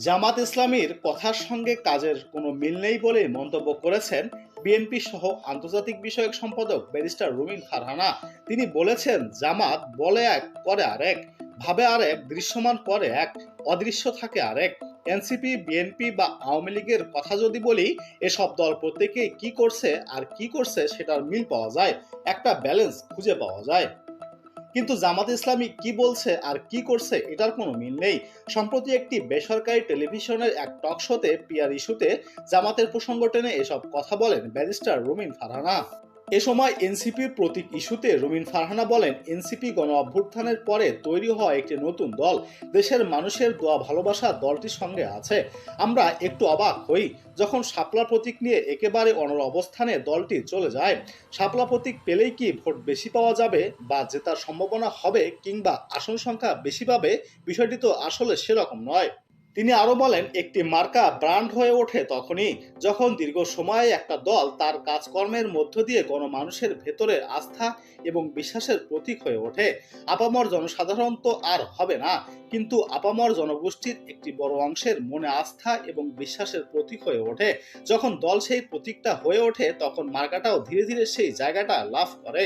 জামাত ইসলামীর কথার সঙ্গে কাজের কোনো মিল নেই বলে মন্তব্য করেছেন বিএনপি সহ আন্তর্জাতিক বিষয়ক সম্পাদক ব্যারিস্টার রুমিন ফারহানা। তিনি বলেছেন, জামাত বলে এক, করে আরেক, ভাবে আরেক, দৃশ্যমান করে এক, অদৃশ্য থাকে আরেক। এনসিপি, বিএনপি বা আওয়ামী লীগের কথা যদি বলি, এসব দল প্রত্যেকে কি করছে আর কি করছে সেটার মিল পাওয়া যায়, একটা ব্যালেন্স খুঁজে পাওয়া যায়। কিন্তু জামাত ইসলামী কি বলছে আর কি করছে এটার কোনো মিল নেই। সম্প্রতি একটি বেসরকারি টেলিভিশনের এক টক শোতে পিআর ইস্যুতে জামাতের প্রসঙ্গ টেনে এসব কথা বলেন ব্যারিস্টার রুমিন ফারহানা। এ সময় এনসিপির প্রতীক ইস্যুতে রুমিন ফারহানা বলেন, এনসিপি গণ অভ্যুত্থানের পরে তৈরি হওয়া একটি নতুন দল, দেশের মানুষের দোয়া ভালোবাসা দলটির সঙ্গে আছে। আমরা একটু অবাক হই যখন শাপলা প্রতীক নিয়ে একেবারে অনড় অবস্থানে দলটি চলে যায়। শাপলা প্রতীক পেলেই কি ভোট বেশি পাওয়া যাবে বা জেতার সম্ভাবনা হবে কিংবা আসন সংখ্যা বেশি পাবে? বিষয়টি তো আসলে সেরকম নয়। তিনি আরো বলেন, একটি মার্কা ব্র্যান্ড হয়ে ওঠে তখনই যখন দীর্ঘ সময়ে একটা দল তার কাজকর্মের মধ্য দিয়ে গণমানুষের ভেতরের আস্থা এবং বিশ্বাসের প্রতীক হয়ে ওঠে। আপামর জনসাধারণ তো আর হবে না, কিন্তু আপামর জনগোষ্ঠীর একটি বড় অংশের মনে আস্থা এবং বিশ্বাসের প্রতীক হয়ে ওঠে। যখন দল সেই প্রতীকটা হয়ে ওঠে তখন মার্কাটাও ধীরে ধীরে সেই জায়গাটা লাভ করে।